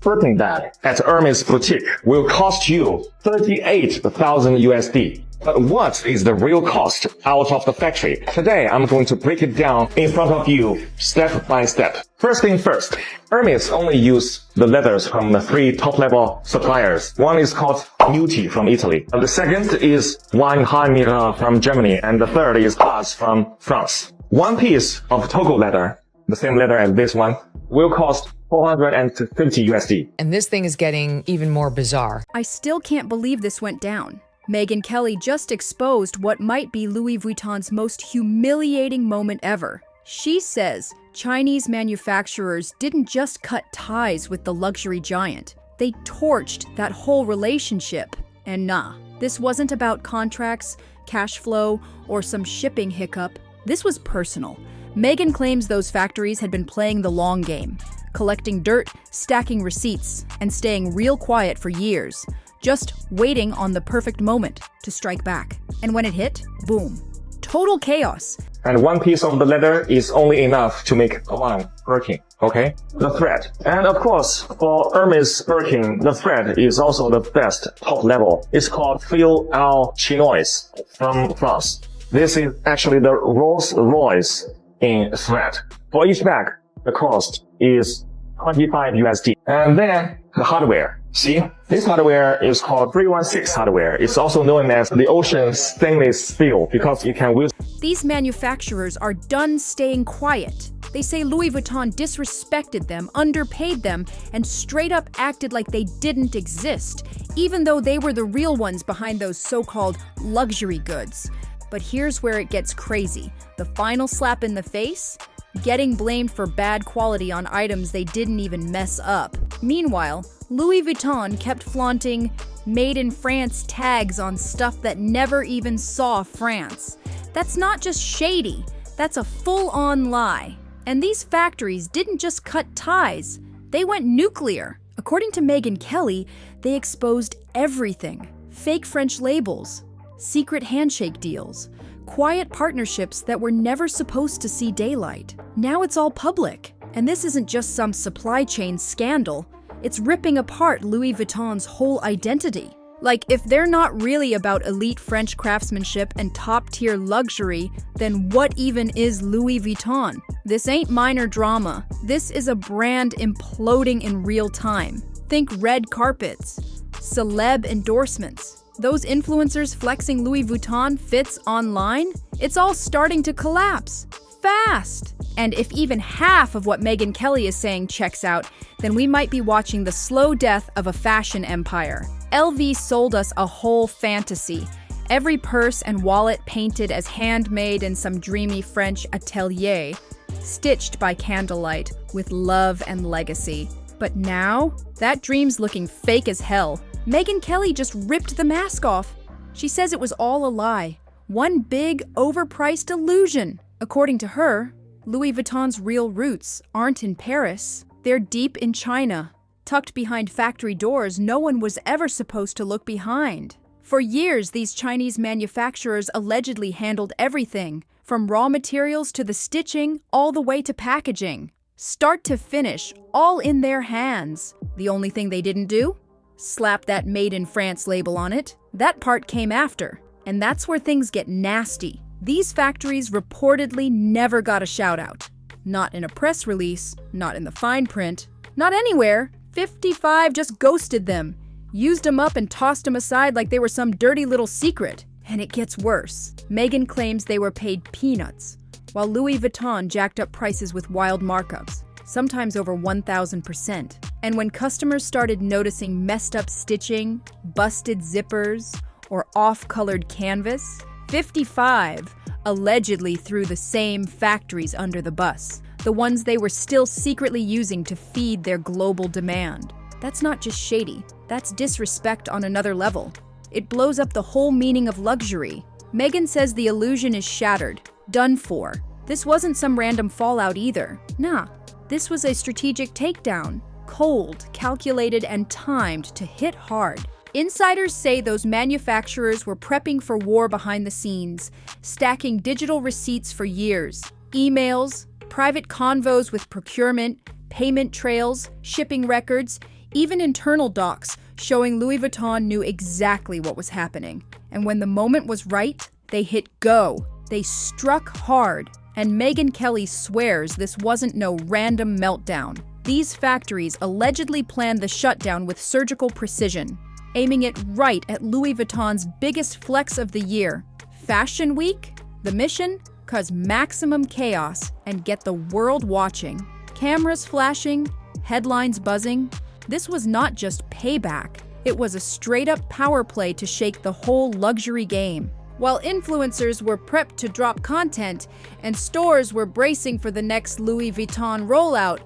Birkin bag at Hermes boutique will cost you 38,000 USD. But what is the real cost out of the factory? Today, I'm going to break it down in front of you step by step. First thing first, Hermes only use the leathers from the 3 top-level suppliers. One is called Muti from Italy. And the second is Weinheimera from Germany. And the third is Haas from France. One piece of Togo leather, the same leather as this one, will cost 450 USD. And this thing is getting even more bizarre. I still can't believe this went down. Megyn Kelly just exposed what might be Louis Vuitton's most humiliating moment ever. She says Chinese manufacturers didn't just cut ties with the luxury giant. They torched that whole relationship. And nah, this wasn't about contracts, cash flow, or some shipping hiccup. This was personal. Megyn claims those factories had been playing the long game, collecting dirt, stacking receipts, and staying real quiet for years, just waiting on the perfect moment to strike back. And when it hit, boom. Total chaos. And one piece of the leather is only enough to make one Birkin, okay? The thread. And of course, for Hermes Birkin, the thread is also the best top level. It's called Fil al Chinois from France. This is actually the Rolls Royce in thread. For each bag, the cost is 25 USD. And then the hardware. See, this hardware is called 316 hardware. It's also known as the ocean stainless steel because you can use. These manufacturers are done staying quiet. They say Louis Vuitton disrespected them, underpaid them, and straight up acted like they didn't exist, even though they were the real ones behind those so-called luxury goods. But here's where it gets crazy. The final slap in the face? Getting blamed for bad quality on items they didn't even mess up. Meanwhile, Louis Vuitton kept flaunting "Made in France" tags on stuff that never even saw France. That's not just shady, that's a full-on lie. And these factories didn't just cut ties, they went nuclear. According to Megyn Kelly, they exposed everything. Fake French labels, secret handshake deals, quiet partnerships that were never supposed to see daylight. Now it's all public. And this isn't just some supply chain scandal. It's ripping apart Louis Vuitton's whole identity. Like, if they're not really about elite French craftsmanship and top-tier luxury, then what even is Louis Vuitton? This ain't minor drama. This is a brand imploding in real time. Think red carpets, celeb endorsements. Those influencers flexing Louis Vuitton fits online? It's all starting to collapse. Fast! And if even half of what Megyn Kelly is saying checks out, then we might be watching the slow death of a fashion empire. LV sold us a whole fantasy. Every purse and wallet painted as handmade in some dreamy French atelier, stitched by candlelight with love and legacy. But now, that dream's looking fake as hell. Megyn Kelly just ripped the mask off. She says it was all a lie. One big, overpriced illusion. According to her, Louis Vuitton's real roots aren't in Paris. They're deep in China. Tucked behind factory doors no one was ever supposed to look behind. For years, these Chinese manufacturers allegedly handled everything, from raw materials to the stitching, all the way to packaging. Start to finish, all in their hands. The only thing they didn't do? Slap that Made in France label on it. That part came after. And that's where things get nasty. These factories reportedly never got a shout-out. Not in a press release, not in the fine print, not anywhere. 55 just ghosted them, used them up and tossed them aside like they were some dirty little secret. And it gets worse. Megyn claims they were paid peanuts, while Louis Vuitton jacked up prices with wild markups, sometimes over 1,000%. And when customers started noticing messed up stitching, busted zippers, or off-colored canvas, 55 allegedly threw the same factories under the bus, the ones they were still secretly using to feed their global demand. That's not just shady, that's disrespect on another level. It blows up the whole meaning of luxury. Megyn says the illusion is shattered, done for. This wasn't some random fallout either. Nah, this was a strategic takedown, cold, calculated, and timed to hit hard. Insiders say those manufacturers were prepping for war behind the scenes, stacking digital receipts for years, emails, private convos with procurement, payment trails, shipping records, even internal docs showing Louis Vuitton knew exactly what was happening. And when the moment was right, they hit go. They struck hard. And Megyn Kelly swears this wasn't no random meltdown. These factories allegedly planned the shutdown with surgical precision, aiming it right at Louis Vuitton's biggest flex of the year. Fashion Week? The mission? Cause maximum chaos and get the world watching. Cameras flashing, headlines buzzing. This was not just payback. It was a straight-up power play to shake the whole luxury game. While influencers were prepped to drop content and stores were bracing for the next Louis Vuitton rollout,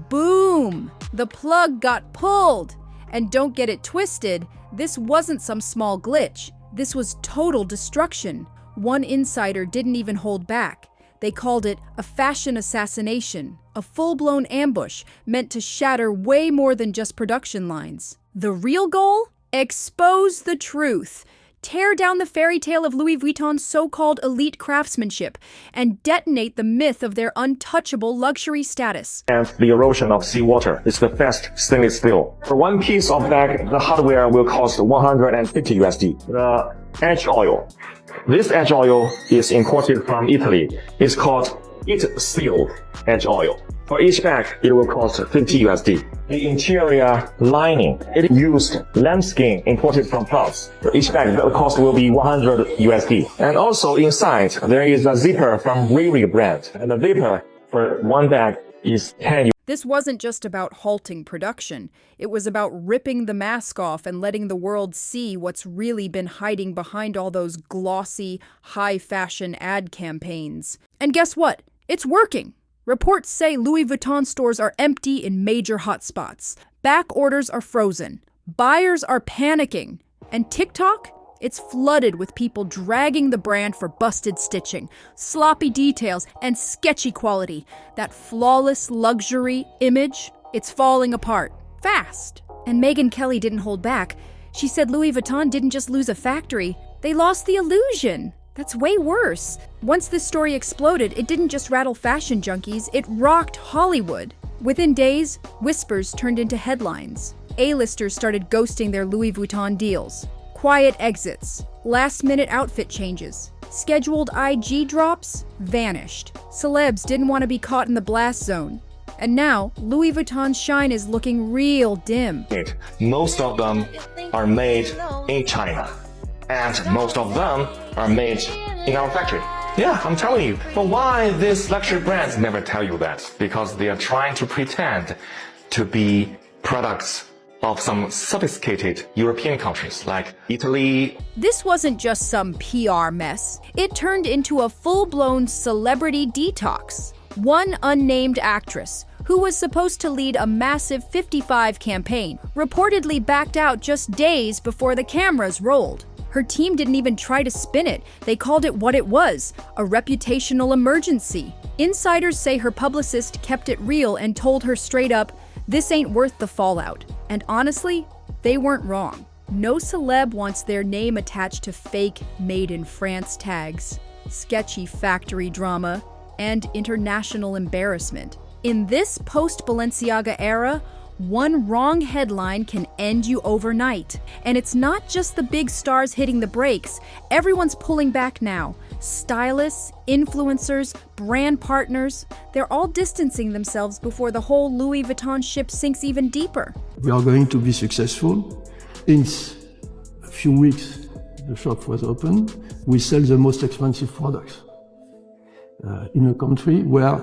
boom! The plug got pulled. And don't get it twisted, this wasn't some small glitch. This was total destruction. One insider didn't even hold back. They called it a fashion assassination, a full-blown ambush meant to shatter way more than just production lines. The real goal? Expose the truth. Tear down the fairy tale of Louis Vuitton's so-called elite craftsmanship and detonate the myth of their untouchable luxury status. And the erosion of seawater is the best stainless steel. For one piece of bag, the hardware will cost 150 USD. The edge oil. This edge oil is imported from Italy. It's called It Seal edge oil. For each bag, it will cost 50 USD. The interior lining, it used lambskin imported from France. For each bag, the cost will be 100 USD. And also inside, there is a zipper from Riri brand. And the zipper for one bag is 10 This wasn't just about halting production. It was about ripping the mask off and letting the world see what's really been hiding behind all those glossy, high-fashion ad campaigns. And guess what? It's working. Reports say Louis Vuitton stores are empty in major hotspots. Back orders are frozen. Buyers are panicking. And TikTok? It's flooded with people dragging the brand for busted stitching, sloppy details, and sketchy quality. That flawless luxury image, it's falling apart. Fast. And Megyn Kelly didn't hold back. She said Louis Vuitton didn't just lose a factory, they lost the illusion. That's way worse. Once this story exploded, it didn't just rattle fashion junkies, it rocked Hollywood. Within days, whispers turned into headlines. A-listers started ghosting their Louis Vuitton deals. Quiet exits, last-minute outfit changes, scheduled IG drops vanished. Celebs didn't want to be caught in the blast zone. And now, Louis Vuitton's shine is looking real dim. Most of them are made in China. And most of them are made in our factory. Yeah, I'm telling you. But why these luxury brands never tell you that? Because they are trying to pretend to be products of some sophisticated European countries like Italy. This wasn't just some PR mess. It turned into a full-blown celebrity detox. One unnamed actress, who was supposed to lead a massive 55 campaign, reportedly backed out just days before the cameras rolled. Her team didn't even try to spin it. They called it what it was, a reputational emergency. Insiders say her publicist kept it real and told her straight up, this ain't worth the fallout. And honestly, they weren't wrong. No celeb wants their name attached to fake made in France tags, sketchy factory drama, and international embarrassment. In this post-Balenciaga era, one wrong headline can end you overnight. And it's not just the big stars hitting the brakes. Everyone's pulling back now. Stylists, influencers, brand partners, they're all distancing themselves before the whole Louis Vuitton ship sinks even deeper. We are going to be successful. In a few weeks, the shop was open. We sell the most expensive products in a country where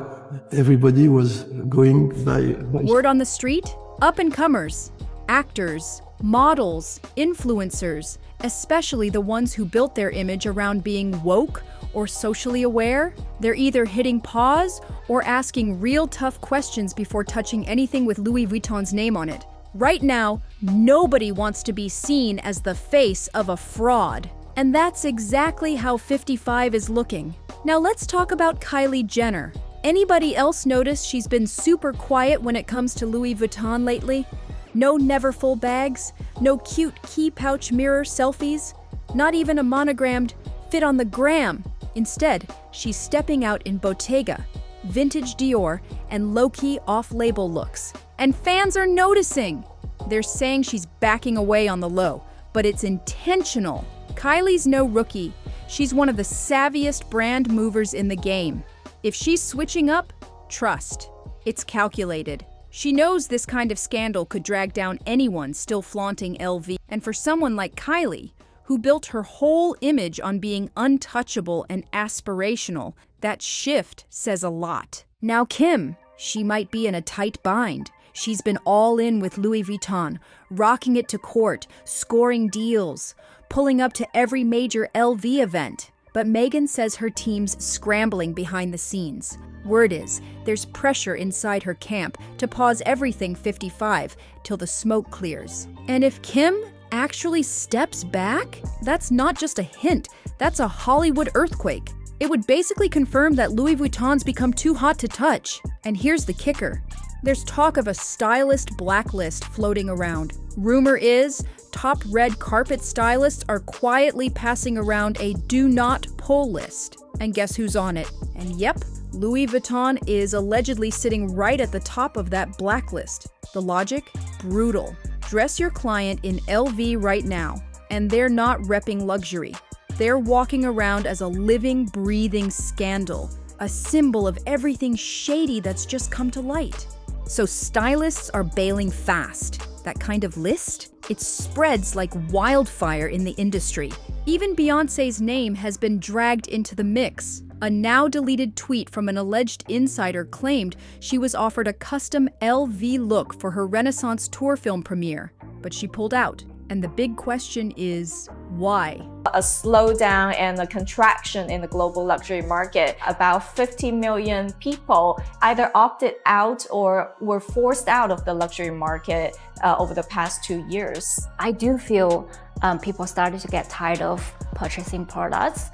everybody was going by. Word on the street? Up-and-comers, actors, models, influencers, especially the ones who built their image around being woke or socially aware, they're either hitting pause or asking real tough questions before touching anything with Louis Vuitton's name on it. Right now, nobody wants to be seen as the face of a fraud. And that's exactly how 55 is looking. Now let's talk about Kylie Jenner. Anybody else notice she's been super quiet when it comes to Louis Vuitton lately? No never-full bags, no cute key pouch mirror selfies, not even a monogrammed fit on the gram. Instead, she's stepping out in Bottega, vintage Dior, and low-key off-label looks. And fans are noticing. They're saying she's backing away on the low, but it's intentional. Kylie's no rookie. She's one of the savviest brand movers in the game. If she's switching up, trust. It's calculated. She knows this kind of scandal could drag down anyone still flaunting LV. And for someone like Kylie, who built her whole image on being untouchable and aspirational, that shift says a lot. Now Kim, she might be in a tight bind. She's been all in with Louis Vuitton, rocking it to court, scoring deals, pulling up to every major LV event. But Megyn says her team's scrambling behind the scenes. Word is, there's pressure inside her camp to pause everything 55 till the smoke clears. And if Kim actually steps back, that's not just a hint, that's a Hollywood earthquake. It would basically confirm that Louis Vuitton's become too hot to touch. And here's the kicker. There's talk of a stylist blacklist floating around. Rumor is, top red carpet stylists are quietly passing around a do not pull list. And guess who's on it? And yep, Louis Vuitton is allegedly sitting right at the top of that blacklist. The logic? Brutal. Dress your client in LV right now, and they're not repping luxury. They're walking around as a living, breathing scandal, a symbol of everything shady that's just come to light. So stylists are bailing fast. That kind of list? It spreads like wildfire in the industry. Even Beyoncé's name has been dragged into the mix. A now-deleted tweet from an alleged insider claimed she was offered a custom LV look for her Renaissance tour film premiere, but she pulled out. And the big question is, why? A slowdown and a contraction in the global luxury market. About 50 million people either opted out or were forced out of the luxury market over the past 2 years. I do feel people started to get tired of purchasing products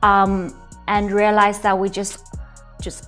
and realized that we just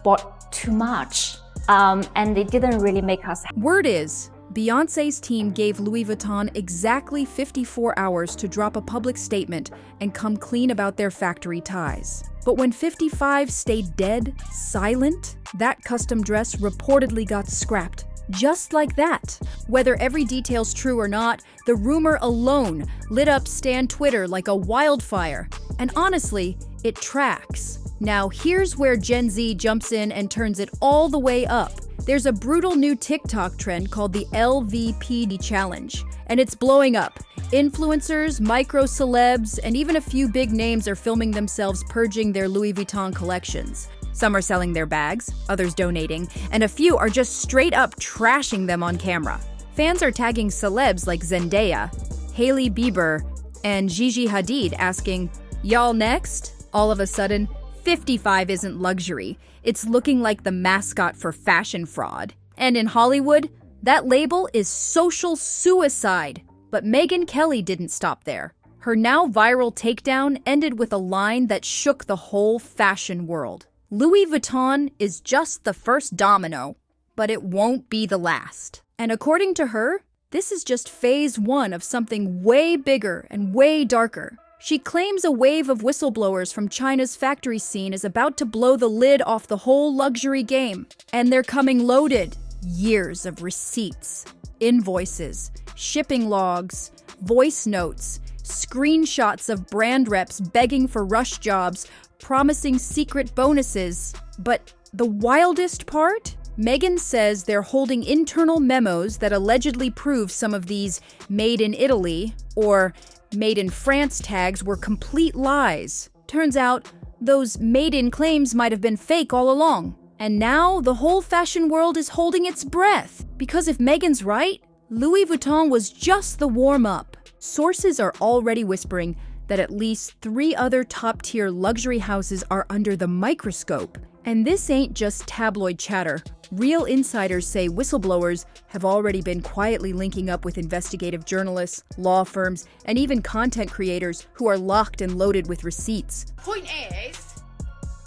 bought too much and it didn't really make us happy. Word is, Beyoncé's team gave Louis Vuitton exactly 54 hours to drop a public statement and come clean about their factory ties. But when 55 stayed dead, silent, that custom dress reportedly got scrapped. Just like that. Whether every detail's true or not, the rumor alone lit up Stan Twitter like a wildfire. And honestly, it tracks. Now here's where Gen Z jumps in and turns it all the way up. There's a brutal new TikTok trend called the LVPD challenge, and it's blowing up. Influencers, micro-celebs, and even a few big names are filming themselves purging their Louis Vuitton collections. Some are selling their bags, others donating, and a few are just straight up trashing them on camera. Fans are tagging celebs like Zendaya, Hailey Bieber, and Gigi Hadid asking, "Y'all next?" All of a sudden, 55 isn't luxury. It's looking like the mascot for fashion fraud. And in Hollywood, that label is social suicide. But Megyn Kelly didn't stop there. Her now viral takedown ended with a line that shook the whole fashion world. Louis Vuitton is just the first domino, but it won't be the last. And according to her, this is just phase one of something way bigger and way darker. She claims a wave of whistleblowers from China's factory scene is about to blow the lid off the whole luxury game. And they're coming loaded. Years of receipts, invoices, shipping logs, voice notes, screenshots of brand reps begging for rush jobs, promising secret bonuses. But the wildest part? Megyn says they're holding internal memos that allegedly prove some of these made in Italy or made in France tags were complete lies. Turns out, those made in claims might have been fake all along. And now the whole fashion world is holding its breath. Because if Megyn's right, Louis Vuitton was just the warm-up. Sources are already whispering that at least 3 other top-tier luxury houses are under the microscope. And this ain't just tabloid chatter. Real insiders say whistleblowers have already been quietly linking up with investigative journalists, law firms, and even content creators who are locked and loaded with receipts. Point is,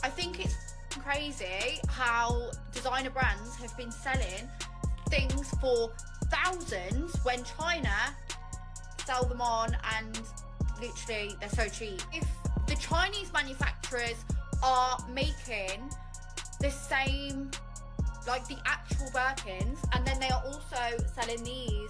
I think it's crazy how designer brands have been selling things for thousands when China sell them on and literally they're so cheap. If the Chinese manufacturers are making the same, like the actual Birkins, and then they are also selling these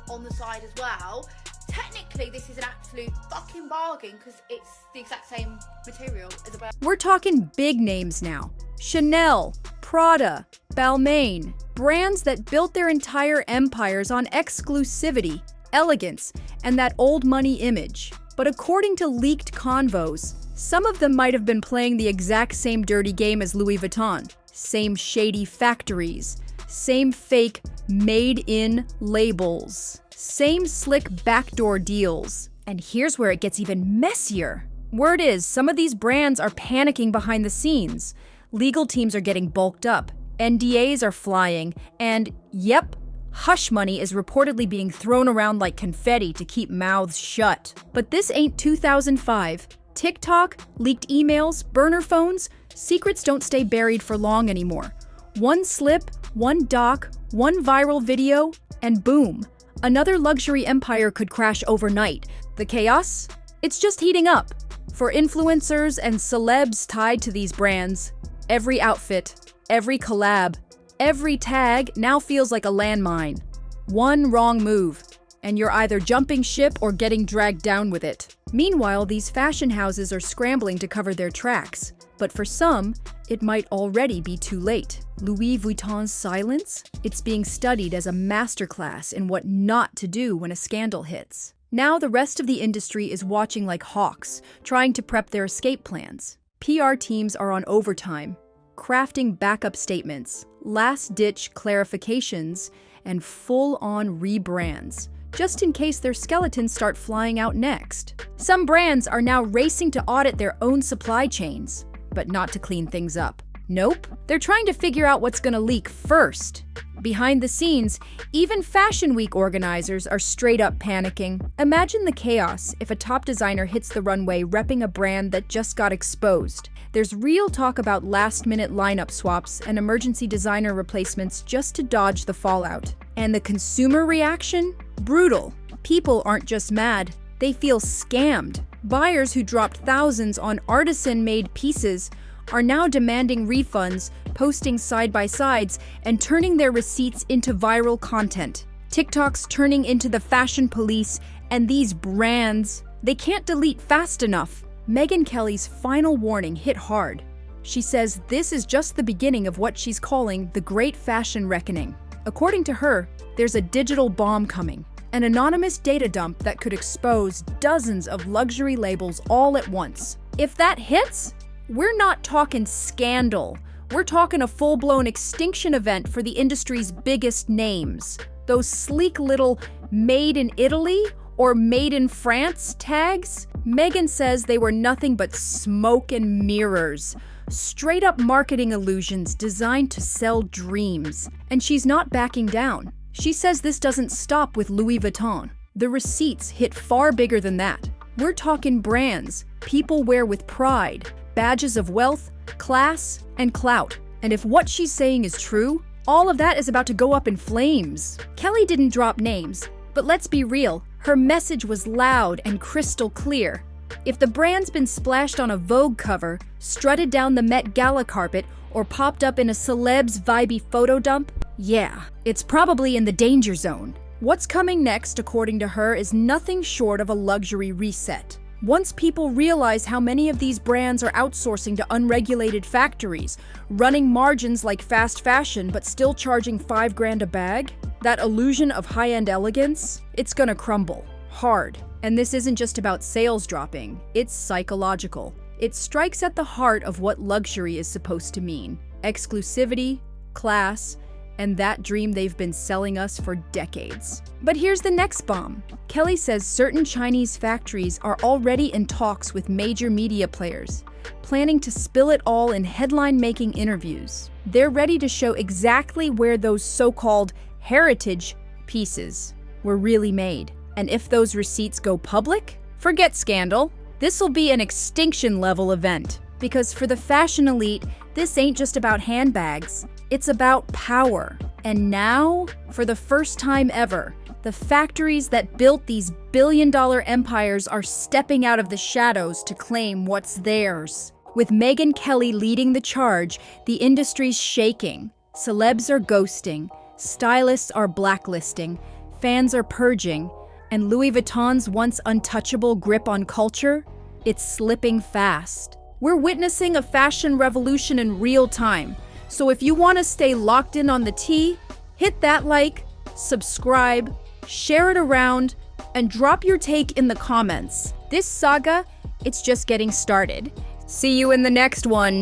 on the side as well. Technically, this is an absolute fucking bargain because it's the exact same material as a bag. We're talking big names now. Chanel, Prada, Balmain, brands that built their entire empires on exclusivity, elegance, and that old money image. But according to leaked convos, some of them might have been playing the exact same dirty game as Louis Vuitton. Same shady factories, same fake made-in labels, same slick backdoor deals. And here's where it gets even messier. Word is, some of these brands are panicking behind the scenes. Legal teams are getting bulked up, NDAs are flying, and yep, hush money is reportedly being thrown around like confetti to keep mouths shut. But this ain't 2005. TikTok, leaked emails, burner phones, secrets don't stay buried for long anymore. One slip, one doc, one viral video, and boom, another luxury empire could crash overnight. The chaos? It's just heating up. For influencers and celebs tied to these brands, every outfit, every collab, every tag now feels like a landmine. One wrong move, and you're either jumping ship or getting dragged down with it. Meanwhile, these fashion houses are scrambling to cover their tracks. But for some, it might already be too late. Louis Vuitton's silence? It's being studied as a masterclass in what not to do when a scandal hits. Now the rest of the industry is watching like hawks, trying to prep their escape plans. PR teams are on overtime, crafting backup statements, last-ditch clarifications, and full-on rebrands, just in case their skeletons start flying out next. Some brands are now racing to audit their own supply chains, but not to clean things up. Nope, they're trying to figure out what's gonna leak first. Behind the scenes, even Fashion Week organizers are straight up panicking. Imagine the chaos if a top designer hits the runway repping a brand that just got exposed. There's real talk about last-minute lineup swaps and emergency designer replacements just to dodge the fallout. And the consumer reaction? Brutal. People aren't just mad, they feel scammed. Buyers who dropped thousands on artisan-made pieces are now demanding refunds, posting side-by-sides, and turning their receipts into viral content. TikTok's turning into the fashion police, and these brands, they can't delete fast enough. Megyn Kelly's final warning hit hard. She says this is just the beginning of what she's calling the Great Fashion Reckoning. According to her, there's a digital bomb coming, an anonymous data dump that could expose dozens of luxury labels all at once. If that hits, we're not talking scandal. We're talking a full-blown extinction event for the industry's biggest names. Those sleek little "Made in Italy" or "Made in France" tags? Megyn says they were nothing but smoke and mirrors. Straight-up marketing illusions designed to sell dreams. And she's not backing down. She says this doesn't stop with Louis Vuitton. The receipts hit far bigger than that. We're talking brands people wear with pride, badges of wealth, class, and clout. And if what she's saying is true, all of that is about to go up in flames. Kelly didn't drop names, but let's be real, her message was loud and crystal clear. If the brand's been splashed on a Vogue cover, strutted down the Met Gala carpet, or popped up in a celeb's vibey photo dump, yeah, it's probably in the danger zone. What's coming next, according to her, is nothing short of a luxury reset. Once people realize how many of these brands are outsourcing to unregulated factories, running margins like fast fashion but still charging $5,000 a bag, that illusion of high-end elegance, it's gonna crumble. Hard. And this isn't just about sales dropping, it's psychological. It strikes at the heart of what luxury is supposed to mean. Exclusivity, class, and that dream they've been selling us for decades. But here's the next bomb. Kelly says certain Chinese factories are already in talks with major media players, planning to spill it all in headline-making interviews. They're ready to show exactly where those so-called heritage pieces were really made. And if those receipts go public, forget scandal. This'll be an extinction-level event. Because for the fashion elite, this ain't just about handbags. It's about power. And now, for the first time ever, the factories that built these billion-dollar empires are stepping out of the shadows to claim what's theirs. With Megyn Kelly leading the charge, the industry's shaking. Celebs are ghosting. Stylists are blacklisting. fans are purging, and Louis Vuitton's once untouchable grip on culture, it's slipping fast. We're witnessing a fashion revolution in real time, so if you want to stay locked in on the tea, hit that like, subscribe, share it around, and drop your take in the comments. This saga, it's just getting started. See you in the next one.